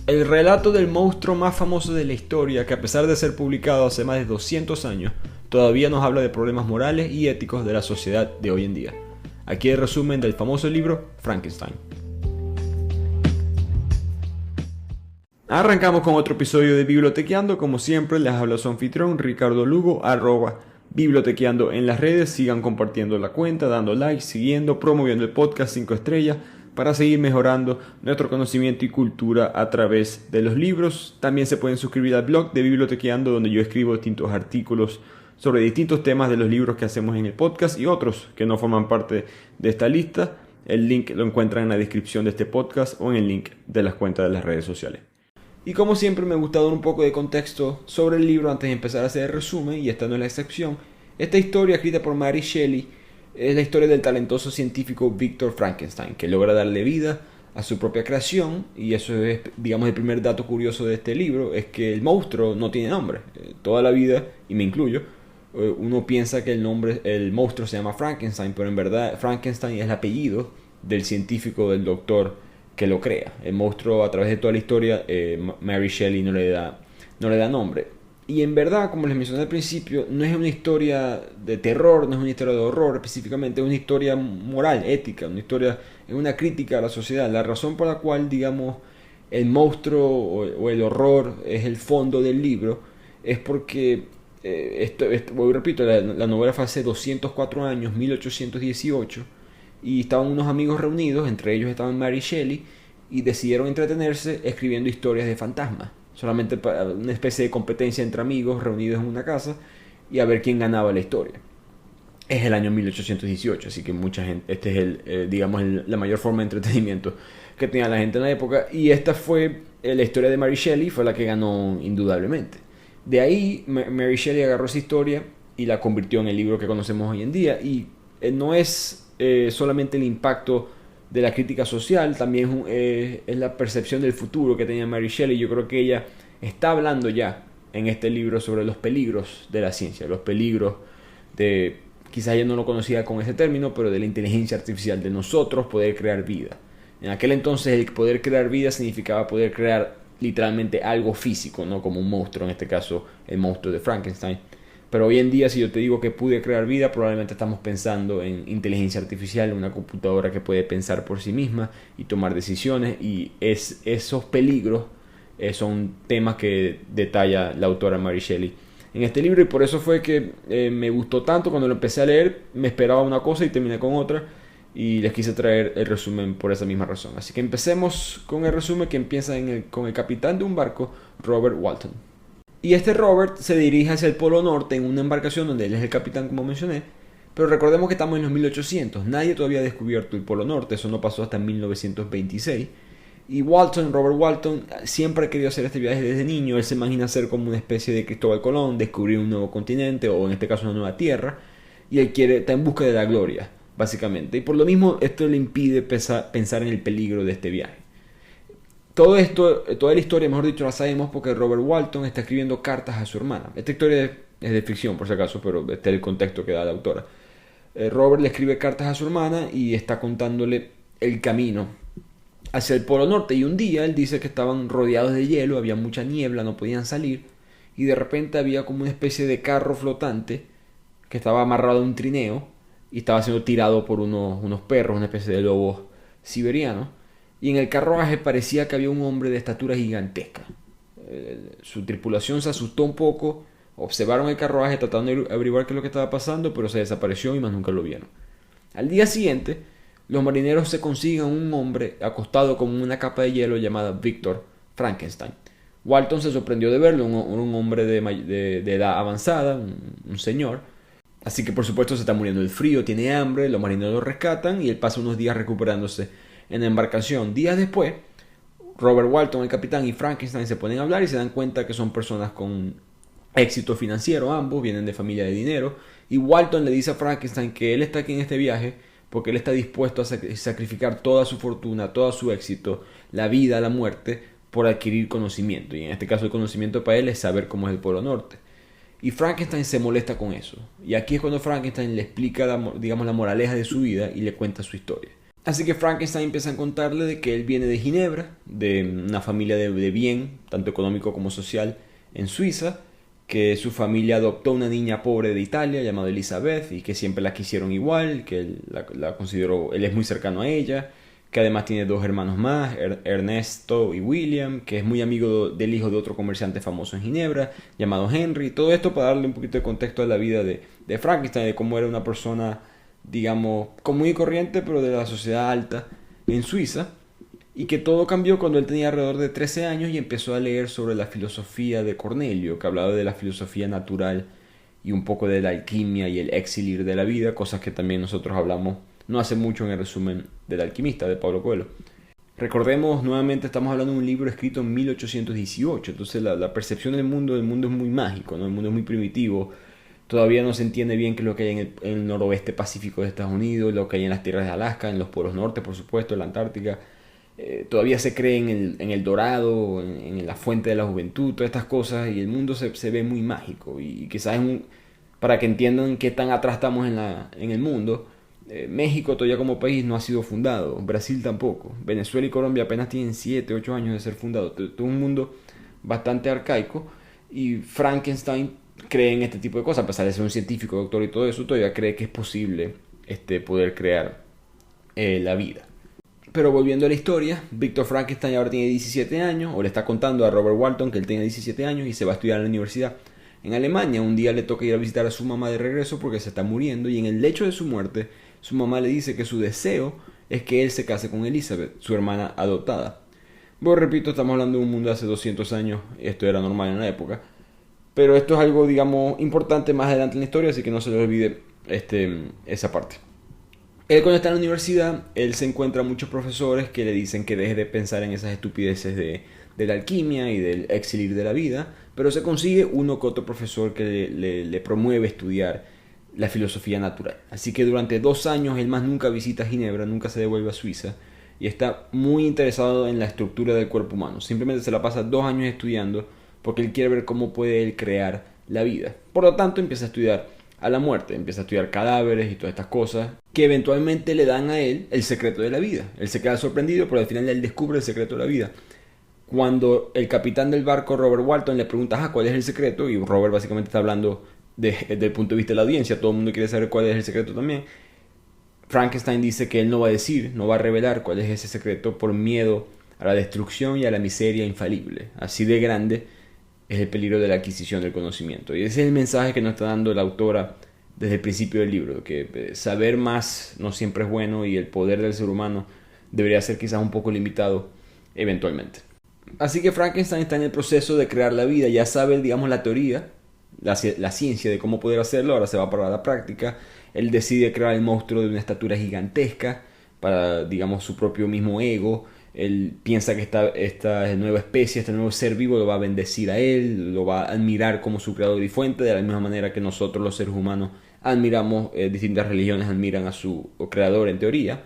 El relato del monstruo más famoso de la historia, que a pesar de ser publicado hace más de 200 años, todavía nos habla de problemas morales y éticos de la sociedad de hoy en día. Aquí el resumen del famoso libro Frankenstein. Arrancamos con otro episodio de Bibliotequeando. Como siempre, les habla su anfitrión Ricardo Lugo, @Bibliotequeando en las redes. Sigan compartiendo la cuenta, dando like, siguiendo, promoviendo el podcast 5 estrellas para seguir mejorando nuestro conocimiento y cultura a través de los libros. También se pueden suscribir al blog de Bibliotequeando, donde yo escribo distintos artículos sobre distintos temas de los libros que hacemos en el podcast y otros que no forman parte de esta lista. El link lo encuentran en la descripción de este podcast o en el link de las cuentas de las redes sociales. Y como siempre me gusta dar un poco de contexto sobre el libro antes de empezar a hacer el resumen, y esta no es la excepción. Esta historia, escrita por Mary Shelley, es la historia del talentoso científico Victor Frankenstein, que logra darle vida a su propia creación, y eso es, digamos, el primer dato curioso de este libro, es que el monstruo no tiene nombre. Toda la vida, y me incluyo, uno piensa que el monstruo se llama Frankenstein, pero en verdad Frankenstein es el apellido del científico, del doctor que lo crea. El monstruo, a través de toda la historia, Mary Shelley no le da nombre. Y en verdad, como les mencioné al principio, no es una historia de terror, no es una historia de horror específicamente, es una historia moral, ética, es una crítica a la sociedad. La razón por la cual, digamos, el monstruo o el horror es el fondo del libro es porque, repito, la novela fue hace 204 años, 1818, y estaban unos amigos reunidos, entre ellos estaban Mary Shelley, y decidieron entretenerse escribiendo historias de fantasmas. Solamente para una especie de competencia entre amigos reunidos en una casa y a ver quién ganaba la historia. Es el año 1818, así que mucha gente, este es la mayor forma de entretenimiento que tenía la gente en la época, y esta fue la historia de Mary Shelley, fue la que ganó indudablemente. De ahí Mary Shelley agarró esa historia y la convirtió en el libro que conocemos hoy en día, y no es solamente el impacto de la crítica social, también es la percepción del futuro que tenía Mary Shelley. Yo creo que ella está hablando ya en este libro sobre los peligros de la ciencia, los peligros de, quizás ella no lo conocía con ese término, pero de la inteligencia artificial, de nosotros poder crear vida. En aquel entonces el poder crear vida significaba poder crear literalmente algo físico, no como un monstruo, en este caso el monstruo de Frankenstein. Pero hoy en día, si yo te digo que pude crear vida, probablemente estamos pensando en inteligencia artificial, una computadora que puede pensar por sí misma y tomar decisiones, y esos peligros son temas que detalla la autora Mary Shelley en este libro, y por eso fue que me gustó tanto. Cuando lo empecé a leer me esperaba una cosa y terminé con otra, y les quise traer el resumen por esa misma razón. Así que empecemos con el resumen, que empieza con el capitán de un barco, Robert Walton. Y este Robert se dirige hacia el Polo Norte en una embarcación donde él es el capitán, como mencioné. Pero recordemos que estamos en los 1800. Nadie todavía ha descubierto el Polo Norte. Eso no pasó hasta 1926. Y Robert Walton, siempre ha querido hacer este viaje desde niño. Él se imagina ser como una especie de Cristóbal Colón, descubrir un nuevo continente, o en este caso una nueva tierra. Y él está en busca de la gloria, básicamente. Y por lo mismo esto le impide pensar en el peligro de este viaje. Toda la historia, mejor dicho, la sabemos porque Robert Walton está escribiendo cartas a su hermana. Esta historia es de ficción, por si acaso, pero este es el contexto que da la autora. Robert le escribe cartas a su hermana y está contándole el camino hacia el Polo Norte. Y un día él dice que estaban rodeados de hielo, había mucha niebla, no podían salir. Y de repente había como una especie de carro flotante que estaba amarrado a un trineo y estaba siendo tirado por unos perros, una especie de lobos siberianos. Y en el carruaje parecía que había un hombre de estatura gigantesca. Su tripulación se asustó un poco, observaron el carruaje tratando de averiguar qué es lo que estaba pasando, pero se desapareció y más nunca lo vieron. Al día siguiente, los marineros se consiguen un hombre acostado con una capa de hielo llamada Victor Frankenstein. Walton se sorprendió de verlo, un hombre de edad avanzada, un señor. Así que por supuesto se está muriendo del frío, tiene hambre, los marineros lo rescatan y él pasa unos días recuperándose en la embarcación. Días después, Robert Walton, el capitán, y Frankenstein se ponen a hablar y se dan cuenta que son personas con éxito financiero. Ambos vienen de familia de dinero, y Walton le dice a Frankenstein que él está aquí en este viaje porque él está dispuesto a sacrificar toda su fortuna, todo su éxito, la vida, la muerte, por adquirir conocimiento. Y en este caso el conocimiento para él es saber cómo es el Polo Norte. Y Frankenstein se molesta con eso. Y aquí es cuando Frankenstein le explica, la moraleja de su vida y le cuenta su historia. Así que Frankenstein empieza a contarle de que él viene de Ginebra, de una familia de bien, tanto económico como social, en Suiza, que su familia adoptó una niña pobre de Italia llamada Elizabeth y que siempre la quisieron igual, que él la consideró, él es muy cercano a ella, que además tiene dos hermanos más, Ernesto y William, que es muy amigo del hijo de otro comerciante famoso en Ginebra, llamado Henry. Todo esto para darle un poquito de contexto a la vida de Frankenstein, de cómo era una persona, digamos, común y corriente, pero de la sociedad alta en Suiza, y que todo cambió cuando él tenía alrededor de 13 años y empezó a leer sobre la filosofía de Cornelio, que hablaba de la filosofía natural y un poco de la alquimia y el exilir de la vida, cosas que también nosotros hablamos no hace mucho en el resumen del alquimista de Pablo Coelho. Recordemos, nuevamente estamos hablando de un libro escrito en 1818, entonces la percepción del mundo es muy mágico, ¿no? El mundo es muy primitivo, todavía no se entiende bien qué es lo que hay en el noroeste pacífico de Estados Unidos, lo que hay en las tierras de Alaska, en los polos norte, por supuesto, en la Antártica. Todavía se cree en el dorado, en la fuente de la juventud, todas estas cosas, y el mundo se ve muy mágico. Y quizás para que entiendan qué tan atrás estamos en el mundo, México todavía como país no ha sido fundado, Brasil tampoco, Venezuela y Colombia apenas tienen 7, 8 años de ser fundados. Todo un mundo bastante arcaico, y Frankenstein cree en este tipo de cosas, a pesar de ser un científico, doctor y todo eso, todavía cree que es posible poder crear la vida. Pero volviendo a la historia, Víctor Frankenstein ahora tiene 17 años, o le está contando a Robert Walton que él tiene 17 años y se va a estudiar en la universidad en Alemania. Un día le toca ir a visitar a su mamá de regreso porque se está muriendo, y en el lecho de su muerte su mamá le dice que su deseo es que él se case con Elizabeth, su hermana adoptada. Bueno, repito, estamos hablando de un mundo de hace 200 años, esto era normal en la época, pero esto es algo, digamos, importante más adelante en la historia, así que no se le olvide esa parte. Él, cuando está en la universidad, él se encuentra muchos profesores que le dicen que deje de pensar en esas estupideces de la alquimia y del exilir de la vida, pero se consigue uno que otro profesor que le promueve estudiar la filosofía natural. Así que durante 2 años él más nunca visita Ginebra, nunca se devuelve a Suiza, y está muy interesado en la estructura del cuerpo humano. Simplemente se la pasa 2 años estudiando porque él quiere ver cómo puede él crear la vida. Por lo tanto, empieza a estudiar a la muerte, empieza a estudiar cadáveres y todas estas cosas que eventualmente le dan a él el secreto de la vida. Él se queda sorprendido, pero al final él descubre el secreto de la vida. Cuando el capitán del barco, Robert Walton, le pregunta ¿cuál es el secreto? Y Robert básicamente está hablando desde el punto de vista de la audiencia, todo el mundo quiere saber cuál es el secreto también. Frankenstein dice que él no va a decir, no va a revelar cuál es ese secreto por miedo a la destrucción y a la miseria infalible. Así de grande es el peligro de la adquisición del conocimiento. Y ese es el mensaje que nos está dando la autora desde el principio del libro, que saber más no siempre es bueno, y el poder del ser humano debería ser quizás un poco limitado eventualmente. Así que Frankenstein está en el proceso de crear la vida, ya sabe, digamos, la teoría, la ciencia de cómo poder hacerlo, ahora se va para la práctica. Él decide crear el monstruo de una estatura gigantesca para, digamos, su propio mismo ego. Él piensa que esta nueva especie, este nuevo ser vivo lo va a bendecir a él, lo va a admirar como su creador y fuente, de la misma manera que nosotros los seres humanos admiramos, distintas religiones admiran a su creador en teoría.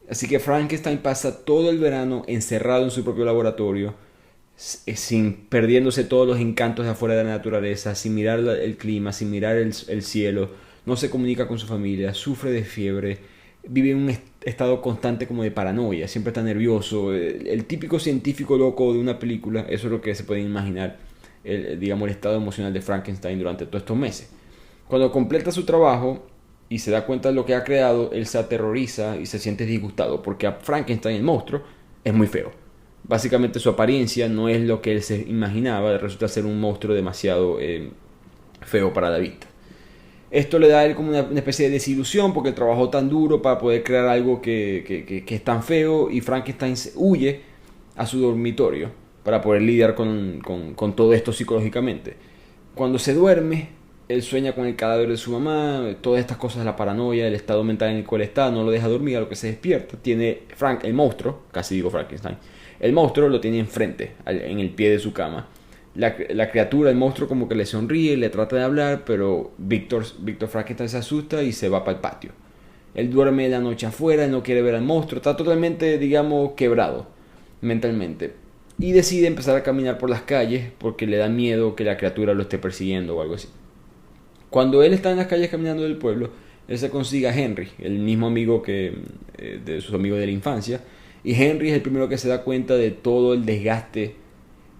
Así que Frankenstein pasa todo el verano encerrado en su propio laboratorio, perdiéndose todos los encantos de afuera de la naturaleza, sin mirar el clima, sin mirar el cielo, no se comunica con su familia, sufre de fiebre, vive en un estado constante como de paranoia, siempre está nervioso, el típico científico loco de una película. Eso es lo que se pueden imaginar, digamos, el estado emocional de Frankenstein durante todos estos meses. Cuando completa su trabajo y se da cuenta de lo que ha creado, él se aterroriza y se siente disgustado, porque a Frankenstein, el monstruo, es muy feo. Básicamente su apariencia no es lo que él se imaginaba, resulta ser un monstruo demasiado feo para la vista. Esto le da a él como una especie de desilusión, porque él trabajó tan duro para poder crear algo que es tan feo, y Frankenstein huye a su dormitorio para poder lidiar con todo esto psicológicamente. Cuando se duerme, él sueña con el cadáver de su mamá, todas estas cosas, la paranoia, el estado mental en el cual está, no lo deja dormir, a lo que se despierta. Tiene el monstruo, casi digo Frankenstein, el monstruo lo tiene enfrente, en el pie de su cama. La criatura, el monstruo, como que le sonríe, le trata de hablar, pero Víctor Frankenstein se asusta y se va para el patio. Él duerme la noche afuera, él no quiere ver al monstruo, está totalmente, digamos, quebrado mentalmente. Y decide empezar a caminar por las calles porque le da miedo que la criatura lo esté persiguiendo o algo así. Cuando él está en las calles caminando del pueblo, él se consigue a Henry, el mismo amigo de sus amigos de la infancia. Y Henry es el primero que se da cuenta de todo el desgaste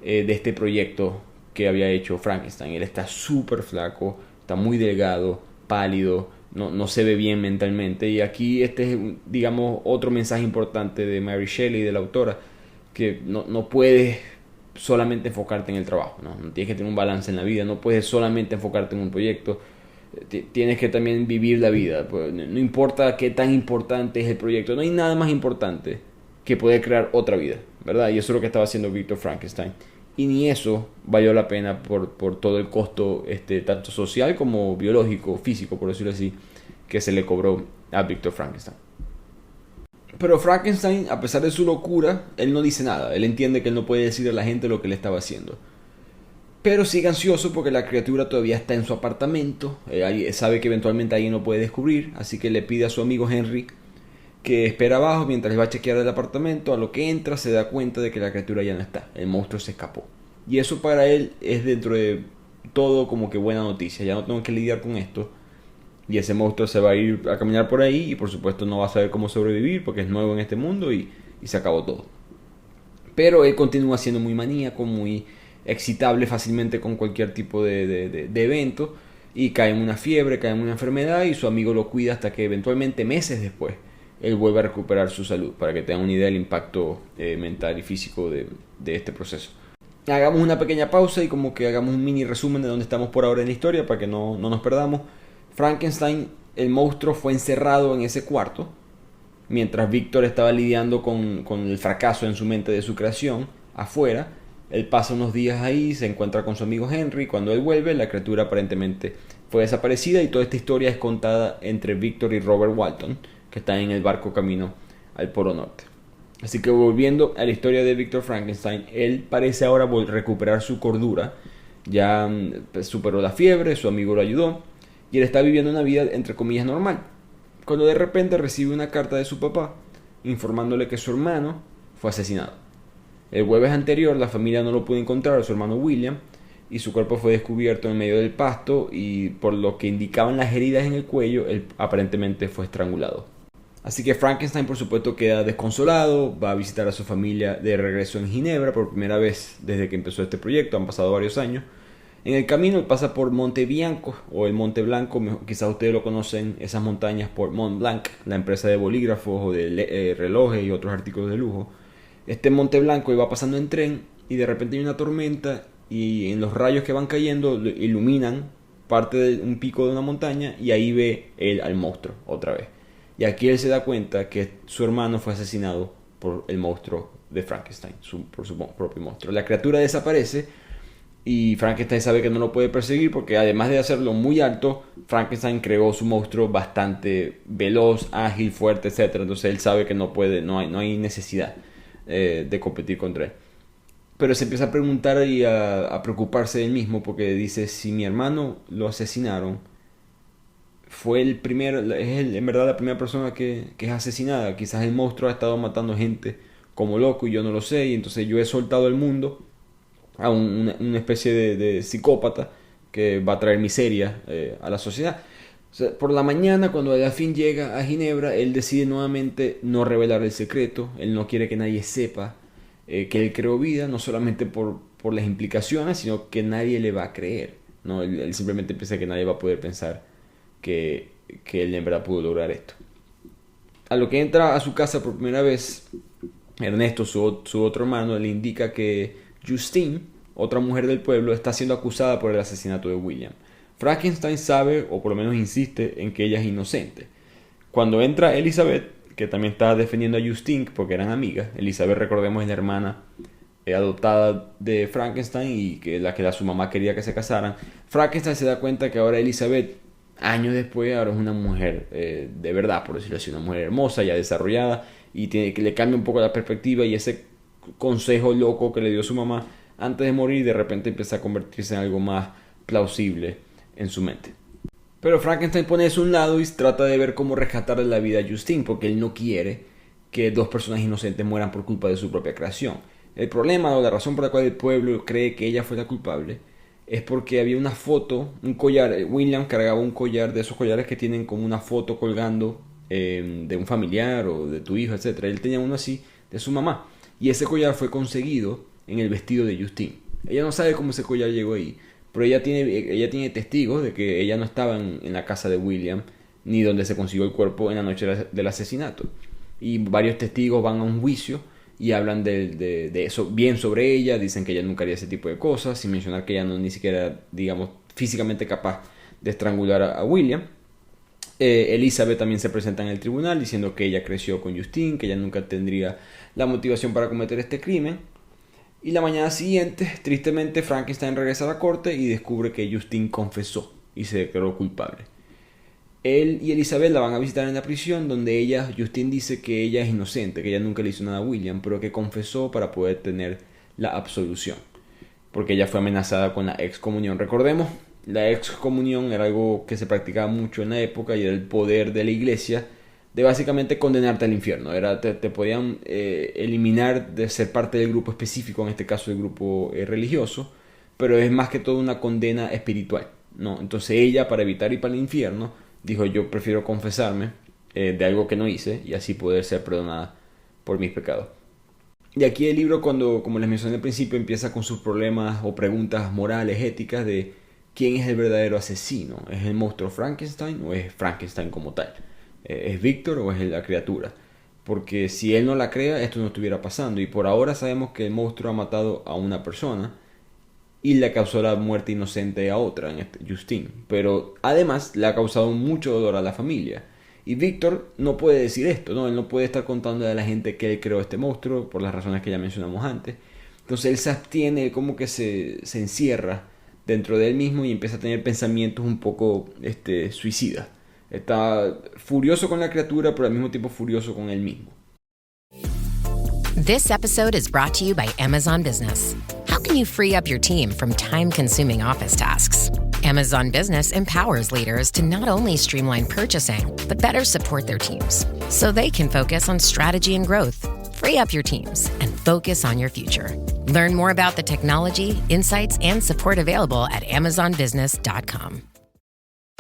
de este proyecto que había hecho Frankenstein. Él está súper flaco, está muy delgado, pálido, no se ve bien mentalmente. Y aquí este es, digamos, otro mensaje importante de Mary Shelley, de la autora, que no puedes solamente enfocarte en el trabajo, ¿no? Tienes que tener un balance en la vida, no puedes solamente enfocarte en un proyecto, tienes que también vivir la vida. Pues, no importa qué tan importante es el proyecto, no hay nada más importante que poder crear otra vida, ¿verdad? Y eso es lo que estaba haciendo Victor Frankenstein. Y ni eso valió la pena por todo el costo, tanto social como biológico, físico, por decirlo así, que se le cobró a Victor Frankenstein. Pero Frankenstein, a pesar de su locura, él no dice nada. Él entiende que él no puede decirle a la gente lo que le estaba haciendo. Pero sigue ansioso porque la criatura todavía está en su apartamento. Sabe que eventualmente alguien lo puede descubrir. Así que le pide a su amigo Henry que espera abajo mientras va a chequear el apartamento. A lo que entra se da cuenta de que la criatura ya no está. El monstruo se escapó. Y eso para él es, dentro de todo, como que buena noticia. Ya no tengo que lidiar con esto. Y ese monstruo se va a ir a caminar por ahí y por supuesto no va a saber cómo sobrevivir porque es nuevo en este mundo y se acabó todo. Pero él continúa siendo muy maníaco, muy excitable fácilmente con cualquier tipo de evento, y cae en una fiebre, cae en una enfermedad, y su amigo lo cuida hasta que eventualmente, meses después, él vuelve a recuperar su salud, para que tengan una idea del impacto mental y físico de este proceso. Hagamos una pequeña pausa y como que hagamos un mini resumen de dónde estamos por ahora en la historia para que no nos perdamos. Frankenstein, el monstruo, fue encerrado en ese cuarto mientras Victor estaba lidiando con el fracaso en su mente de su creación afuera. Él pasa unos días ahí, se encuentra con su amigo Henry. Cuando él vuelve, la criatura aparentemente fue desaparecida, y toda esta historia es contada entre Victor y Robert Walton, que están en el barco camino al Polo Norte. Así que, volviendo a la historia de Victor Frankenstein, él parece ahora recuperar su cordura. Ya superó la fiebre, su amigo lo ayudó, y él está viviendo una vida entre comillas normal, cuando de repente recibe una carta de su papá informándole que su hermano fue asesinado. El jueves anterior la familia no lo pudo encontrar a su hermano William, y su cuerpo fue descubierto en medio del pasto, y por lo que indicaban las heridas en el cuello, él aparentemente fue estrangulado. Así que Frankenstein, por supuesto, queda desconsolado, va a visitar a su familia de regreso en Ginebra por primera vez desde que empezó este proyecto. Han pasado varios años. En el camino pasa por Monte Bianco, o el Monte Blanco, quizás ustedes lo conocen, esas montañas, por Mont Blanc, la empresa de bolígrafos o de relojes y otros artículos de lujo. Este Monte Blanco iba pasando en tren, y de repente hay una tormenta, y en los rayos que van cayendo iluminan parte de un pico de una montaña, y ahí ve él al monstruo otra vez. Y aquí él se da cuenta que su hermano fue asesinado por el monstruo de Frankenstein, por su propio monstruo. La criatura desaparece, y Frankenstein sabe que no lo puede perseguir porque, además de hacerlo muy alto, Frankenstein creó su monstruo bastante veloz, ágil, fuerte, etc. Entonces él sabe que no hay necesidad de competir contra él. Pero se empieza a preguntar y a preocuparse de él mismo, porque dice: si mi hermano lo asesinaron, fue el primero, en verdad la primera persona que es asesinada. Quizás el monstruo ha estado matando gente como loco y yo no lo sé, y entonces yo he soltado el mundo a una especie de psicópata que va a traer miseria a la sociedad. O sea, por la mañana, cuando al fin llega a Ginebra, él decide nuevamente no revelar el secreto. Él no quiere que nadie sepa que él creó vida, no solamente por las implicaciones, sino que nadie le va a creer, ¿no? Él simplemente piensa que nadie va a poder pensar que él en verdad pudo lograr esto. A lo que entra a su casa por primera vez, Ernesto, su otro hermano, le indica que Justine, otra mujer del pueblo, está siendo acusada por el asesinato de William. Frankenstein sabe, o por lo menos insiste, en que ella es inocente. Cuando entra Elizabeth, que también está defendiendo a Justine porque eran amigas. Elizabeth, recordemos, es la hermana adoptada de Frankenstein, y que su mamá quería que se casaran. Frankenstein se da cuenta que ahora Elizabeth, años después, ahora es una mujer de verdad, por decirlo así, una mujer hermosa, ya desarrollada, y que le cambia un poco la perspectiva, y ese consejo loco que le dio su mamá antes de morir de repente empieza a convertirse en algo más plausible en su mente. Pero Frankenstein pone eso a un lado y trata de ver cómo rescatarle la vida a Justine, porque él no quiere que dos personas inocentes mueran por culpa de su propia creación. El problema, o la razón por la cual el pueblo cree que ella fue la culpable, es porque había una foto, un collar. William cargaba un collar de esos collares que tienen como una foto colgando de un familiar o de tu hijo, etcétera. Él tenía uno así de su mamá. Y ese collar fue conseguido en el vestido de Justine. Ella no sabe cómo ese collar llegó ahí, pero ella tiene testigos de que ella no estaba en la casa de William, ni donde se consiguió el cuerpo en la noche del asesinato. Y varios testigos van a un juicio y hablan de eso bien sobre ella, dicen que ella nunca haría ese tipo de cosas, sin mencionar que ella no ni siquiera, digamos, físicamente capaz de estrangular a William. Elizabeth también se presenta en el tribunal diciendo que ella creció con Justine, que ella nunca tendría la motivación para cometer este crimen. Y la mañana siguiente, tristemente, Frankenstein regresa a la corte y descubre que Justine confesó y se declaró culpable. Él y Elizabeth la van a visitar en la prisión, donde Justine dice que ella es inocente, que ella nunca le hizo nada a William, pero que confesó para poder tener la absolución, porque ella fue amenazada con la excomunión. Recordemos, la excomunión era algo que se practicaba mucho en la época y era el poder de la iglesia de básicamente condenarte al infierno. Te podían eliminar de ser parte del grupo específico, en este caso el grupo religioso, pero es más que todo una condena espiritual, ¿no? Entonces ella, para evitar ir para el infierno, dijo: yo prefiero confesarme de algo que no hice y así poder ser perdonada por mis pecados. Y aquí el libro, como les mencioné al principio, empieza con sus problemas o preguntas morales, éticas de quién es el verdadero asesino. ¿Es el monstruo Frankenstein o es Frankenstein como tal? ¿Es Víctor o es la criatura? Porque si él no la crea, esto no estuviera pasando. Y por ahora sabemos que el monstruo ha matado a una persona y le causó la muerte inocente a otra, Justine. Pero además le ha causado mucho dolor a la familia. Y Víctor no puede decir esto, ¿no? Él no puede estar contando a la gente que él creó este monstruo por las razones que ya mencionamos antes. Entonces él se abstiene, como que se encierra dentro de él mismo y empieza a tener pensamientos un poco suicidas. Está furioso con la criatura, pero al mismo tiempo furioso con él mismo. This episode is brought to you by Amazon Business. How can you free up your team from time-consuming office tasks? Amazon Business empowers leaders to not only streamline purchasing, but better support their teams so they can focus on strategy and growth. Free up your teams and focus on your future. Learn more about the technology, insights, and support available at amazonbusiness.com.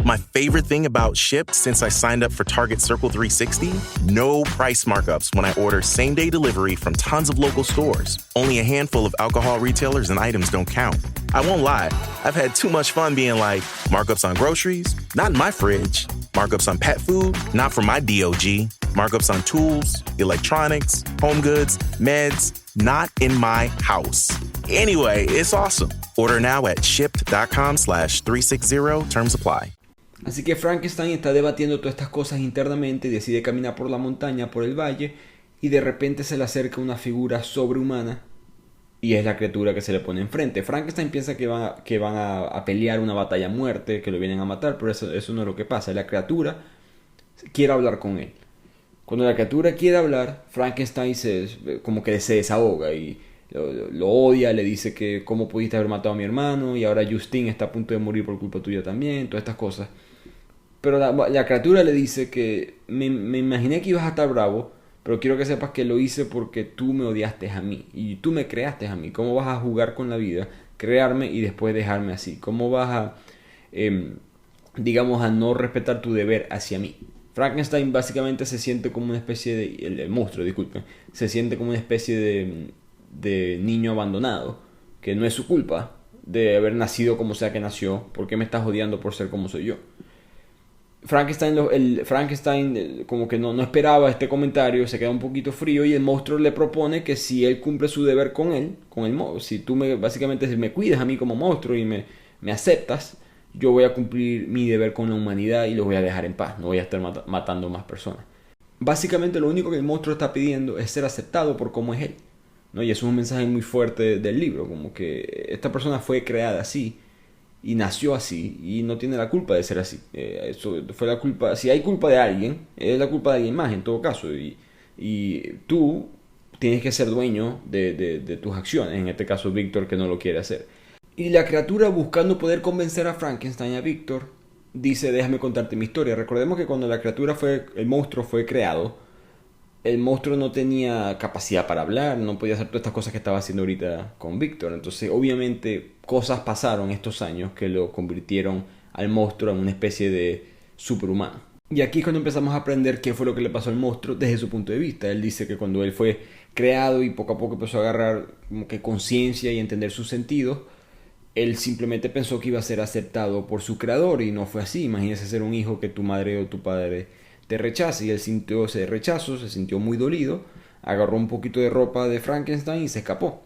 My favorite thing about Shipt since I signed up for Target Circle 360? No price markups when I order same-day delivery from tons of local stores. Only a handful of alcohol retailers and items don't count. I won't lie, I've had too much fun being like, markups on groceries? Not in my fridge. Markups on pet food? Not from my DOG. Markups on tools, electronics, home goods, meds? Not in my house. Anyway, it's awesome. Order now at shipt.com/360. Terms apply. Así que Frankenstein está debatiendo todas estas cosas internamente y decide caminar por la montaña, por el valle, y de repente se le acerca una figura sobrehumana y es la criatura que se le pone enfrente. Frankenstein piensa que van a pelear una batalla a muerte, que lo vienen a matar, pero eso no es lo que pasa. La criatura quiere hablar con él. Cuando la criatura quiere hablar, Frankenstein como que se desahoga y lo odia, le dice que cómo pudiste haber matado a mi hermano y ahora Justine está a punto de morir por culpa tuya también, todas estas cosas. Pero la criatura le dice que me imaginé que ibas a estar bravo, pero quiero que sepas que lo hice porque tú me odiaste a mí y tú me creaste a mí. ¿Cómo vas a jugar con la vida, crearme y después dejarme así? ¿Cómo vas a no respetar tu deber hacia mí? Frankenstein básicamente se siente como una especie de... El monstruo, disculpen. Se siente como una especie de niño abandonado, que no es su culpa de haber nacido como sea que nació. ¿Por qué me estás odiando por ser como soy yo? Frankenstein como que no esperaba este comentario, se queda un poquito frío y el monstruo le propone que si él cumple su deber con él, si tú básicamente me cuidas a mí como monstruo y me aceptas, yo voy a cumplir mi deber con la humanidad y los voy a dejar en paz, no voy a estar matando más personas. Básicamente lo único que el monstruo está pidiendo es ser aceptado por cómo es él, ¿no? Y eso es un mensaje muy fuerte del libro, como que esta persona fue creada así y nació así y no tiene la culpa de ser así. Eso fue la culpa. Si hay culpa de alguien, es la culpa de alguien más en todo caso, y tú tienes que ser dueño de tus acciones, en este caso Víctor, que no lo quiere hacer. Y la criatura, buscando poder convencer a Frankenstein, a Víctor, dice: déjame contarte mi historia. Recordemos que cuando el monstruo fue creado, el monstruo no tenía capacidad para hablar, no podía hacer todas estas cosas que estaba haciendo ahorita con Víctor. Entonces, obviamente, cosas pasaron estos años que lo convirtieron al monstruo en una especie de superhumano. Y aquí es cuando empezamos a aprender qué fue lo que le pasó al monstruo desde su punto de vista. Él dice que cuando él fue creado y poco a poco empezó a agarrar como que conciencia y entender sus sentidos, él simplemente pensó que iba a ser aceptado por su creador y no fue así. Imagínese ser un hijo que tu madre o tu padre te rechace, y él sintió ese rechazo, se sintió muy dolido, agarró un poquito de ropa de Frankenstein y se escapó.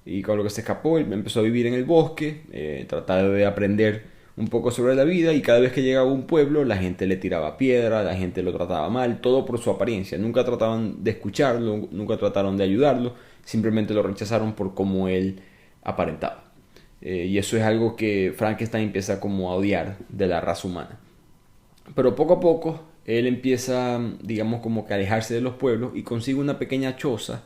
Y con lo que se escapó, él empezó a vivir en el bosque, tratar de aprender un poco sobre la vida, y cada vez que llegaba a un pueblo la gente le tiraba piedra, la gente lo trataba mal, todo por su apariencia. Nunca trataban de escucharlo, nunca trataron de ayudarlo, simplemente lo rechazaron por cómo él aparentaba. Y eso es algo que Frankenstein empieza como a odiar de la raza humana. Pero poco a poco él empieza, digamos, como que a alejarse de los pueblos y consigue una pequeña choza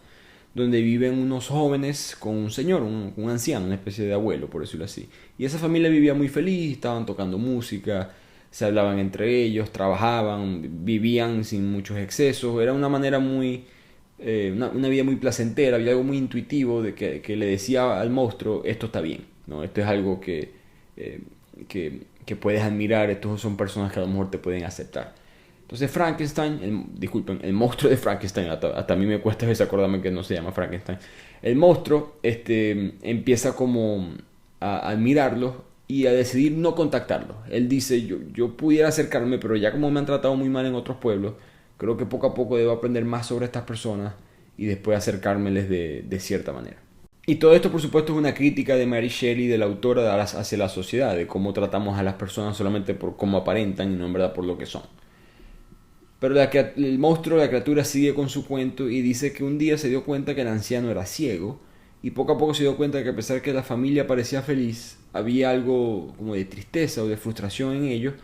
donde viven unos jóvenes con un señor, un anciano, una especie de abuelo, por decirlo así. Y esa familia vivía muy feliz, estaban tocando música, se hablaban entre ellos, trabajaban, vivían sin muchos excesos. Era una manera muy, una vida muy placentera, había algo muy intuitivo de que le decía al monstruo, esto está bien, ¿no? Esto es algo que puedes admirar, estos son personas que a lo mejor te pueden aceptar. Entonces Frankenstein, el monstruo de Frankenstein, hasta a mí me cuesta a veces acordarme que no se llama Frankenstein. El monstruo empieza como a admirarlo y a decidir no contactarlo. Él dice, yo pudiera acercarme, pero ya como me han tratado muy mal en otros pueblos, creo que poco a poco debo aprender más sobre estas personas y después acercármeles de cierta manera. Y todo esto, por supuesto, es una crítica de Mary Shelley, de la autora, hacia la sociedad, de cómo tratamos a las personas solamente por cómo aparentan y no en verdad por lo que son. Pero el monstruo, la criatura, sigue con su cuento y dice que un día se dio cuenta que el anciano era ciego, y poco a poco se dio cuenta de que a pesar que la familia parecía feliz, había algo como de tristeza o de frustración en ellos,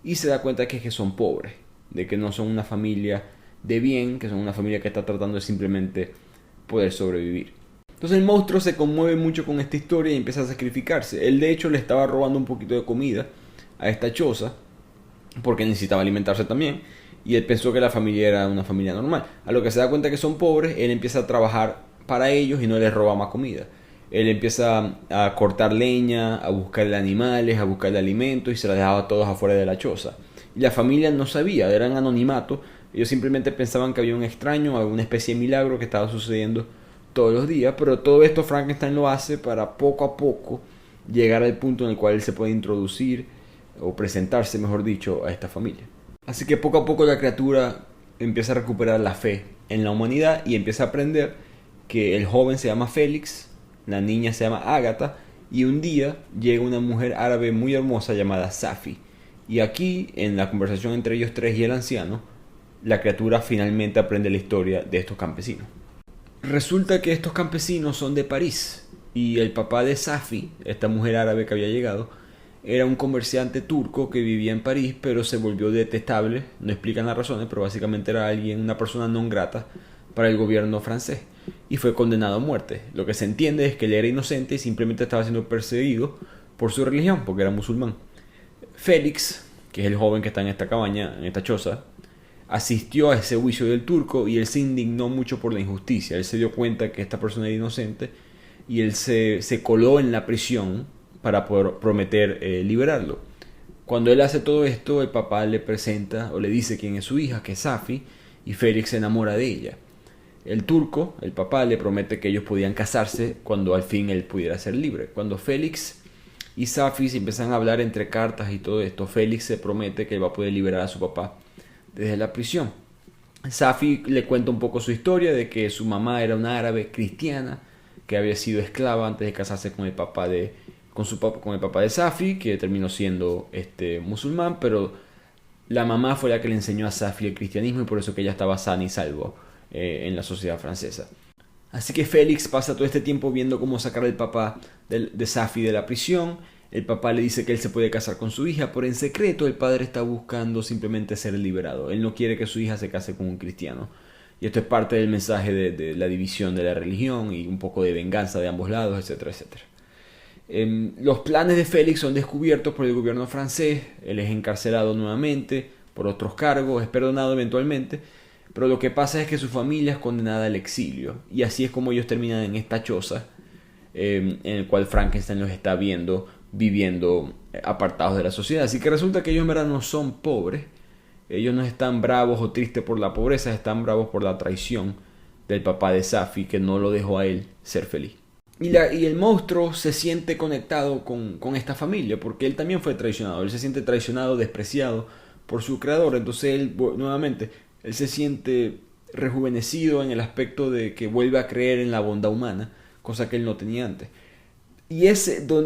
y se da cuenta que es que son pobres, de que no son una familia de bien, que son una familia que está tratando de simplemente poder sobrevivir. Entonces el monstruo se conmueve mucho con esta historia y empieza a sacrificarse. Él de hecho le estaba robando un poquito de comida a esta choza, porque necesitaba alimentarse también, y él pensó que la familia era una familia normal. A lo que se da cuenta que son pobres, él empieza a trabajar para ellos y no les roba más comida. Él empieza a cortar leña, a buscarle animales, a buscarle alimentos, y se la dejaba a todos afuera de la choza. Y la familia no sabía, eran anonimato. Ellos simplemente pensaban que había un extraño, alguna especie de milagro que estaba sucediendo todos los días. Pero todo esto Frankenstein lo hace para poco a poco llegar al punto en el cual él se puede introducir, o presentarse, mejor dicho, a esta familia. Así que poco a poco la criatura empieza a recuperar la fe en la humanidad y empieza a aprender que el joven se llama Félix, la niña se llama Ágata, y un día llega una mujer árabe muy hermosa llamada Safi. Y aquí, en la conversación entre ellos tres y el anciano, la criatura finalmente aprende la historia de estos campesinos. Resulta que estos campesinos son de París, y el papá de Safi, esta mujer árabe que había llegado, era un comerciante turco que vivía en París, pero se volvió detestable, no explican las razones, pero básicamente era una persona non grata para el gobierno francés, y fue condenado a muerte. Lo que se entiende es que él era inocente y simplemente estaba siendo perseguido por su religión, porque era musulmán. Félix, que es el joven que está en esta cabaña, en esta choza, asistió a ese juicio del turco y él se indignó mucho por la injusticia. Él se dio cuenta que esta persona era inocente y él se coló en la prisión para poder prometer liberarlo. Cuando él hace todo esto, el papá le presenta o le dice quién es su hija, que es Safi, y Félix se enamora de ella. El turco, el papá, le promete que ellos podían casarse cuando al fin él pudiera ser libre. Cuando Félix y Safi se empiezan a hablar entre cartas y todo esto, Félix se promete que él va a poder liberar a su papá desde la prisión. Safi le cuenta un poco su historia de que su mamá era una árabe cristiana que había sido esclava antes de casarse con el papá de Safi, que terminó siendo musulmán, pero la mamá fue la que le enseñó a Safi el cristianismo y por eso que ella estaba sana y salvo en la sociedad francesa. Así que Félix pasa todo este tiempo viendo cómo sacar al papá de Safi de la prisión. El papá le dice que él se puede casar con su hija, pero en secreto el padre está buscando simplemente ser liberado. Él no quiere que su hija se case con un cristiano. Y esto es parte del mensaje de la división de la religión y un poco de venganza de ambos lados, etcétera, etcétera. Los planes de Félix son descubiertos por el gobierno francés. Él es encarcelado nuevamente por otros cargos, es perdonado eventualmente, Pero lo que pasa es que su familia es condenada al exilio. Y así es como ellos terminan en esta choza en el cual Frankenstein los está viendo viviendo apartados de la sociedad. Así que resulta que ellos en verdad no son pobres. Ellos no están bravos o tristes por la pobreza, están bravos por la traición del papá de Safi, que no lo dejó a él ser feliz. Y el monstruo se siente conectado con esta familia, porque él también fue traicionado. Él se siente traicionado, despreciado por su creador. Entonces él, nuevamente, él se siente rejuvenecido en el aspecto de que vuelve a creer en la bondad humana, cosa que él no tenía antes. Y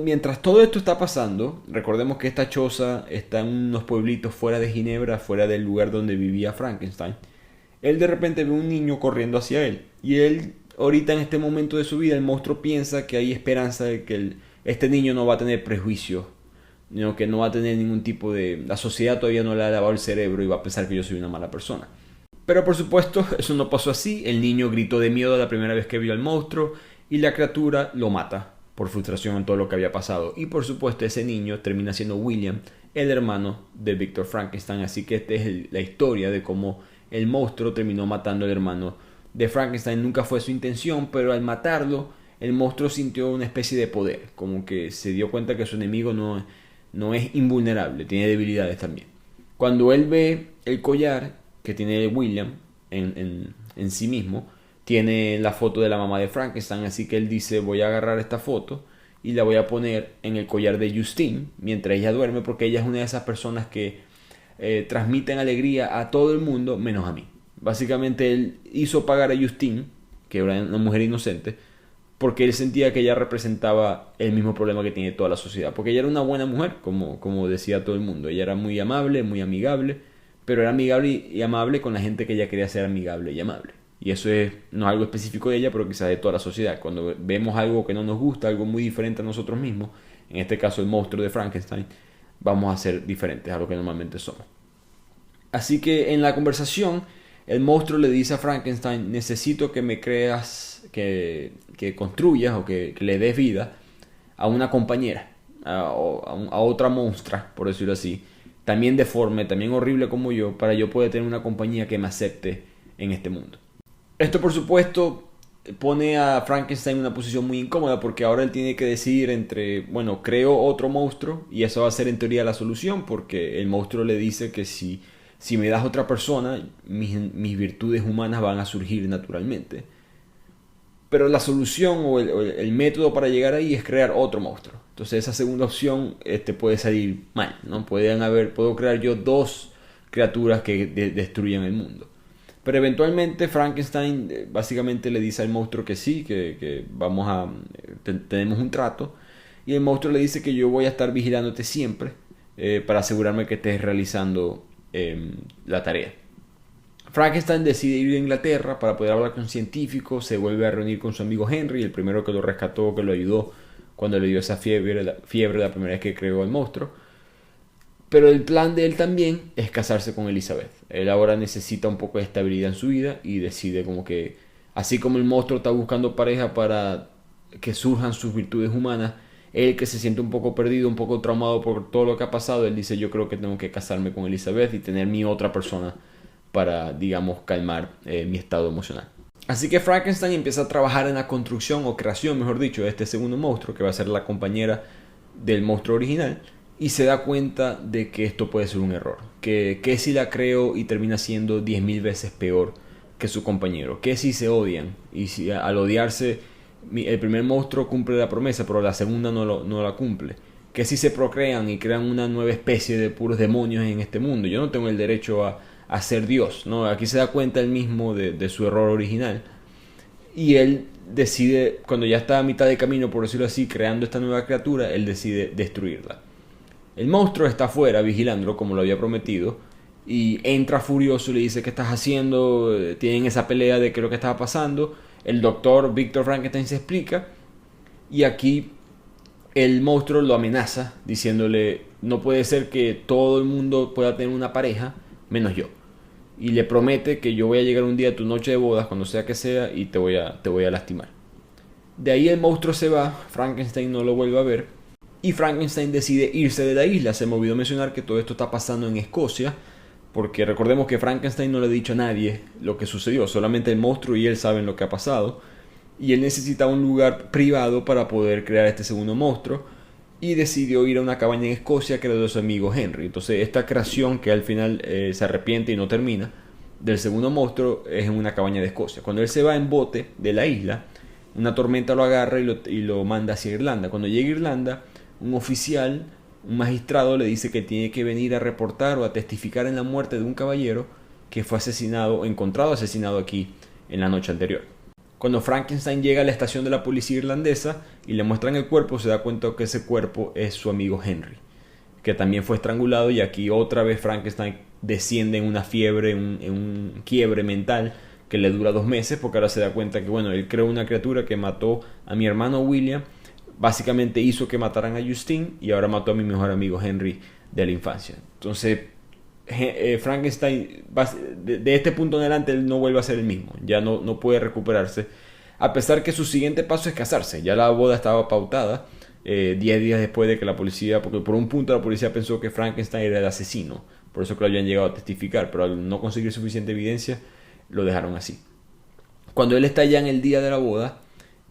mientras todo esto está pasando, recordemos que esta choza está en unos pueblitos fuera de Ginebra, fuera del lugar donde vivía Frankenstein. Él de repente ve un niño corriendo hacia él. Y él, ahorita en este momento de su vida, el monstruo piensa que hay esperanza de que este niño no va a tener prejuicios, que no va a tener ningún tipo de... La sociedad todavía no le ha lavado el cerebro y va a pensar que yo soy una mala persona. Pero por supuesto, eso no pasó así. El niño gritó de miedo la primera vez que vio al monstruo y la criatura lo mata por frustración en todo lo que había pasado. Y por supuesto ese niño termina siendo William, el hermano de Victor Frankenstein. Así que esta es la historia de cómo el monstruo terminó matando al hermano de Frankenstein. Nunca fue su intención, pero al matarlo, el monstruo sintió una especie de poder. Como que se dio cuenta que su enemigo no es invulnerable, tiene debilidades también. Cuando él ve el collar que tiene William en sí mismo, tiene la foto de la mamá de Frankenstein, así que él dice, voy a agarrar esta foto y la voy a poner en el collar de Justine mientras ella duerme, porque ella es una de esas personas que transmiten alegría a todo el mundo menos a mí. Básicamente él hizo pagar a Justine, que era una mujer inocente, porque él sentía que ella representaba el mismo problema que tiene toda la sociedad, porque ella era una buena mujer, como decía todo el mundo. Ella era muy amable, muy amigable, pero era amigable y amable con la gente que ella quería ser amigable y amable. Y eso no es algo específico de ella, pero quizás de toda la sociedad. Cuando vemos algo que no nos gusta, algo muy diferente a nosotros mismos, en este caso el monstruo de Frankenstein, vamos a ser diferentes a lo que normalmente somos. Así que en la conversación, el monstruo le dice a Frankenstein, necesito que me creas, que construyas o que le des vida a una compañera, a otra monstrua, por decirlo así, también deforme, también horrible como yo, para yo poder tener una compañía que me acepte en este mundo. Esto, por supuesto, pone a Frankenstein en una posición muy incómoda, porque ahora él tiene que decidir entre, bueno, creo otro monstruo y eso va a ser en teoría la solución, porque el monstruo le dice que si me das otra persona, mis virtudes humanas van a surgir naturalmente. Pero la solución o el método para llegar ahí es crear otro monstruo. Entonces esa segunda opción puede salir mal, ¿no? Puedo crear yo dos criaturas que destruyan el mundo. Pero eventualmente Frankenstein básicamente le dice al monstruo que sí, que tenemos un trato. Y el monstruo le dice que yo voy a estar vigilándote siempre para asegurarme que estés realizando la tarea. Frankenstein decide ir a Inglaterra para poder hablar con científicos. Se vuelve a reunir con su amigo Henry, el primero que lo rescató, que lo ayudó cuando le dio esa fiebre la primera vez que creó el monstruo. Pero el plan de él también es casarse con Elizabeth. Él ahora necesita un poco de estabilidad en su vida y decide como que, así como el monstruo está buscando pareja para que surjan sus virtudes humanas, él, que se siente un poco perdido, un poco traumado por todo lo que ha pasado, él dice, yo creo que tengo que casarme con Elizabeth y tener mi otra persona para, digamos, calmar mi estado emocional. Así que Frankenstein empieza a trabajar en la construcción o creación, mejor dicho, de este segundo monstruo, que va a ser la compañera del monstruo original, y se da cuenta de que esto puede ser un error. Que si la creo y termina siendo 10.000 veces peor que su compañero. Que si se odian y si al odiarse el primer monstruo cumple la promesa, pero la segunda no la cumple. Que si se procrean y crean una nueva especie de puros demonios en este mundo. Yo no tengo el derecho a ser Dios, ¿no? Aquí se da cuenta él mismo de su error original. Y él decide, cuando ya está a mitad de camino, por decirlo así, creando esta nueva criatura, él decide destruirla. El monstruo está afuera vigilándolo como lo había prometido y entra furioso y le dice, ¿qué estás haciendo? Tienen esa pelea de qué es lo que estaba pasando. El doctor Victor Frankenstein se explica y aquí el monstruo lo amenaza diciéndole, no puede ser que todo el mundo pueda tener una pareja menos yo. Y le promete que yo voy a llegar un día a tu noche de bodas, cuando sea que sea, y te voy a lastimar. De ahí el monstruo se va, Frankenstein no lo vuelve a ver. Y Frankenstein decide irse de la isla. Se me olvidó mencionar que todo esto está pasando en Escocia, porque recordemos que Frankenstein no le ha dicho a nadie lo que sucedió, solamente el monstruo y él saben lo que ha pasado, y él necesitaba un lugar privado para poder crear este segundo monstruo, y decidió ir a una cabaña en Escocia que era de su amigo Henry. Entonces esta creación, que al final se arrepiente y no termina, del segundo monstruo, es en una cabaña de Escocia. Cuando él se va en bote de la isla, una tormenta lo agarra y lo manda hacia Irlanda. Cuando llega a Irlanda, un oficial, un magistrado, le dice que tiene que venir a reportar o a testificar en la muerte de un caballero que fue encontrado asesinado aquí en la noche anterior. Cuando Frankenstein llega a la estación de la policía irlandesa y le muestran el cuerpo, se da cuenta que ese cuerpo es su amigo Henry, que también fue estrangulado, y aquí otra vez Frankenstein desciende en una fiebre, en un quiebre mental que le dura 2 meses, porque ahora se da cuenta que, bueno, él creó una criatura que mató a mi hermano William, básicamente hizo que mataran a Justine, y ahora mató a mi mejor amigo Henry de la infancia. Entonces Frankenstein, de este punto en adelante, él no vuelve a ser el mismo, ya no puede recuperarse, a pesar que su siguiente paso es casarse. Ya la boda estaba pautada 10 días después de que la policía, porque por un punto la policía pensó que Frankenstein era el asesino, por eso que lo habían llegado a testificar, pero al no conseguir suficiente evidencia lo dejaron así. Cuando él está ya en el día de la boda,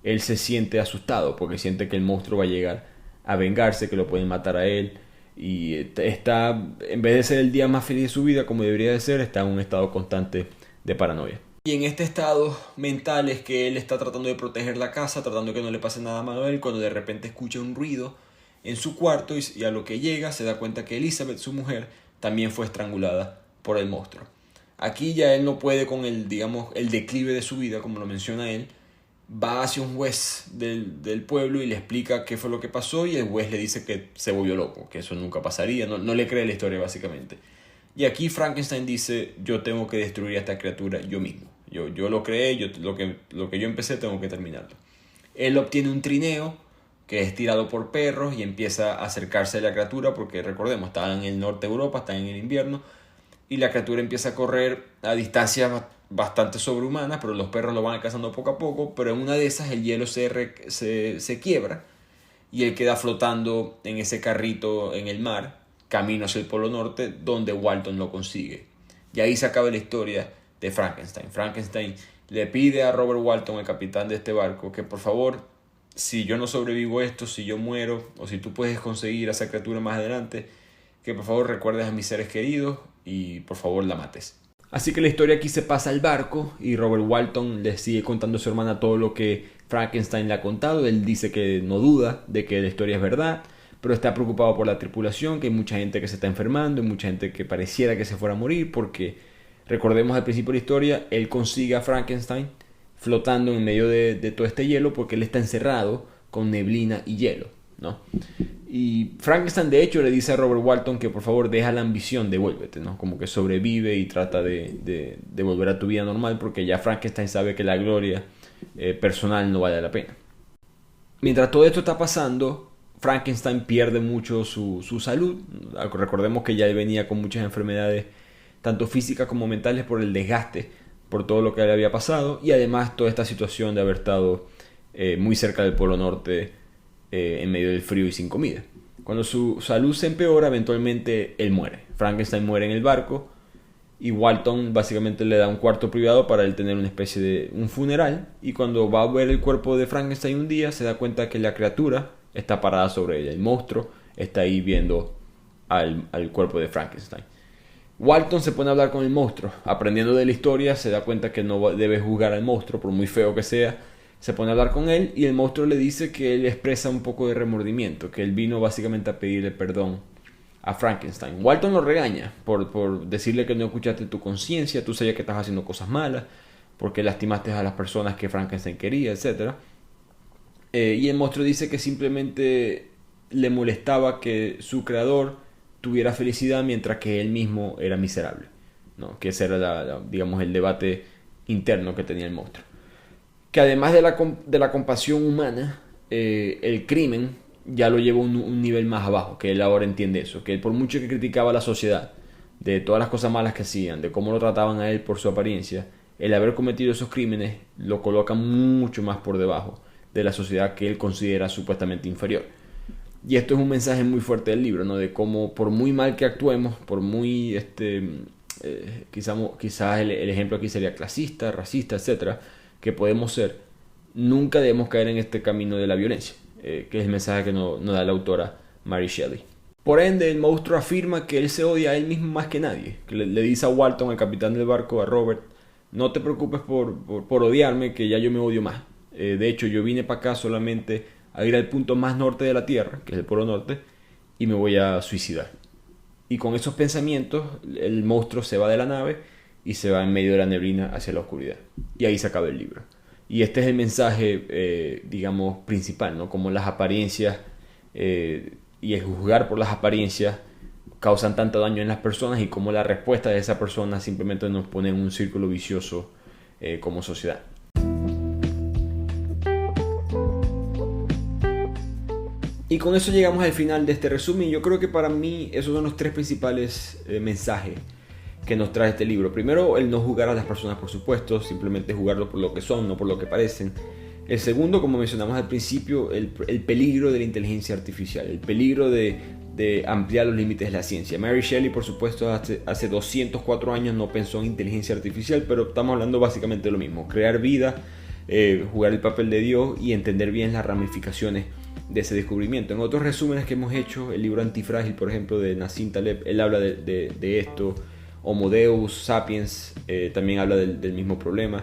él se siente asustado porque siente que el monstruo va a llegar a vengarse, que lo pueden matar a él, y está, en vez de ser el día más feliz de su vida como debería de ser, está en un estado constante de paranoia. Y en este estado mental es que él está tratando de proteger la casa, tratando de que no le pase nada malo a él, cuando de repente escucha un ruido en su cuarto, y a lo que llega se da cuenta que Elizabeth, su mujer, también fue estrangulada por el monstruo. Aquí ya él no puede con el declive de su vida, como lo menciona él. Va hacia un juez del pueblo y le explica qué fue lo que pasó, y el juez le dice que se volvió loco, que eso nunca pasaría, no le cree la historia básicamente. Y aquí Frankenstein dice: yo tengo que destruir a esta criatura yo mismo. Yo lo creé, lo que yo empecé tengo que terminarlo. Él obtiene un trineo que es tirado por perros y empieza a acercarse a la criatura, porque recordemos, está en el norte de Europa, está en el invierno, y la criatura empieza a correr a distancias bastante sobrehumanas, pero los perros lo van alcanzando poco a poco. Pero en una de esas el hielo se quiebra y él queda flotando en ese carrito en el mar, camino hacia el Polo Norte, donde Walton lo consigue. Y ahí se acaba la historia de Frankenstein. Frankenstein le pide a Robert Walton, el capitán de este barco, que por favor, si yo no sobrevivo esto, si yo muero, o si tú puedes conseguir a esa criatura más adelante, que por favor recuerdes a mis seres queridos y por favor la mates. Así que la historia aquí se pasa al barco y Robert Walton le sigue contando a su hermana todo lo que Frankenstein le ha contado. Él dice que no duda de que la historia es verdad, pero está preocupado por la tripulación, que hay mucha gente que se está enfermando, hay mucha gente que pareciera que se fuera a morir, porque recordemos al principio de la historia, él consigue a Frankenstein flotando en medio de todo este hielo, porque él está encerrado con neblina y hielo, ¿no? Y Frankenstein de hecho le dice a Robert Walton que por favor deja la ambición, devuélvete, ¿no? Como que sobrevive y trata de volver a tu vida normal, porque ya Frankenstein sabe que la gloria personal no vale la pena. Mientras todo esto está pasando, Frankenstein pierde mucho su salud. Recordemos que ya él venía con muchas enfermedades, tanto físicas como mentales, por el desgaste, por todo lo que le había pasado, y además toda esta situación de haber estado muy cerca del Polo Norte, en medio del frío y sin comida. Cuando su salud se empeora, eventualmente él muere. Frankenstein muere en el barco y Walton básicamente le da un cuarto privado para él tener una especie de un funeral, y cuando va a ver el cuerpo de Frankenstein un día se da cuenta que la criatura está parada sobre ella. El monstruo está ahí viendo al cuerpo de Frankenstein. Walton se pone a hablar con el monstruo, aprendiendo de la historia. Se da cuenta que no debe juzgar al monstruo por muy feo que sea. Se pone a hablar con él y el monstruo le dice que él expresa un poco de remordimiento, que él vino básicamente a pedirle perdón a Frankenstein. Walton lo regaña por decirle que no escuchaste tu conciencia, tú sabías que estás haciendo cosas malas, porque lastimaste a las personas que Frankenstein quería, etc. Y el monstruo dice que simplemente le molestaba que su creador tuviera felicidad mientras que él mismo era miserable, ¿no? Que ese era digamos, el debate interno que tenía el monstruo. Que además de la compasión humana, el crimen ya lo lleva a un nivel más abajo, que él ahora entiende eso, que él, por mucho que criticaba a la sociedad, de todas las cosas malas que hacían, de cómo lo trataban a él por su apariencia, el haber cometido esos crímenes lo coloca mucho más por debajo de la sociedad que él considera supuestamente inferior. Y esto es un mensaje muy fuerte del libro, ¿no? De cómo, por muy mal que actuemos, por muy quizás el ejemplo aquí sería clasista, racista, etcétera, que podemos ser, nunca debemos caer en este camino de la violencia, que es el mensaje que nos da la autora Mary Shelley. Por ende, el monstruo afirma que él se odia a él mismo más que nadie, que le dice a Walton, el capitán del barco, a Robert: no te preocupes por odiarme, que ya yo me odio más. De hecho, yo vine para acá solamente a ir al punto más norte de la Tierra, que es el Polo Norte, y me voy a suicidar. Y con esos pensamientos, el monstruo se va de la nave y se va en medio de la neblina hacia la oscuridad. Y ahí se acaba el libro. Y este es el mensaje, digamos, principal, ¿no? Como las apariencias y el juzgar por las apariencias causan tanto daño en las personas, y cómo la respuesta de esa persona simplemente nos pone en un círculo vicioso como sociedad. Y con eso llegamos al final de este resumen. Yo creo que para mí esos son los tres principales mensajes que nos trae este libro. Primero, el no juzgar a las personas, por supuesto, simplemente juzgarlos por lo que son, no por lo que parecen. El segundo, como mencionamos al principio, el peligro de la inteligencia artificial, el peligro de ampliar los límites de la ciencia. Mary Shelley, por supuesto, hace 204 años no pensó en inteligencia artificial, pero estamos hablando básicamente de lo mismo: crear vida, jugar el papel de Dios y entender bien las ramificaciones de ese descubrimiento. En otros resúmenes que hemos hecho, el libro Antifrágil, por ejemplo, de Nassim Taleb, él habla de esto. Homo Deus, Sapiens, también habla del mismo problema.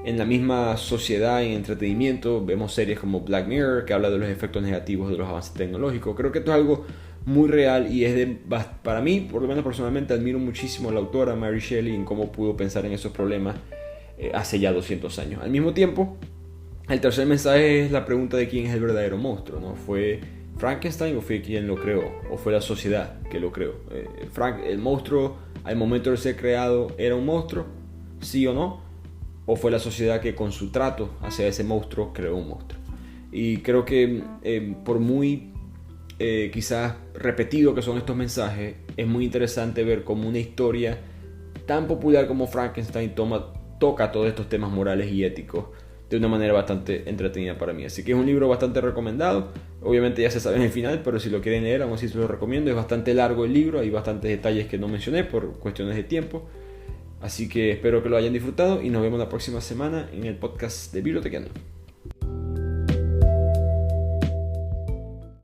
En la misma sociedad, en entretenimiento, vemos series como Black Mirror, que habla de los efectos negativos de los avances tecnológicos. Creo que esto es algo muy real y para mí, por lo menos personalmente, admiro muchísimo a la autora Mary Shelley en cómo pudo pensar en esos problemas hace ya 200 años. Al mismo tiempo, el tercer mensaje es la pregunta de quién es el verdadero monstruo, ¿no? ¿Fue Frankenstein o fue quien lo creó? ¿O fue la sociedad que lo creó? ¿El monstruo al momento de ser creado era un monstruo? ¿Sí o no? ¿O fue la sociedad que con su trato hacia ese monstruo creó un monstruo? Y creo que por muy quizás repetido que son estos mensajes, es muy interesante ver cómo una historia tan popular como Frankenstein toca todos estos temas morales y éticos de una manera bastante entretenida para mí. Así que es un libro bastante recomendado. Obviamente ya se sabe en el final, pero si lo quieren leer, aún así se lo recomiendo. Es bastante largo el libro, hay bastantes detalles que no mencioné por cuestiones de tiempo. Así que espero que lo hayan disfrutado y nos vemos la próxima semana en el podcast de Bibliotequeando.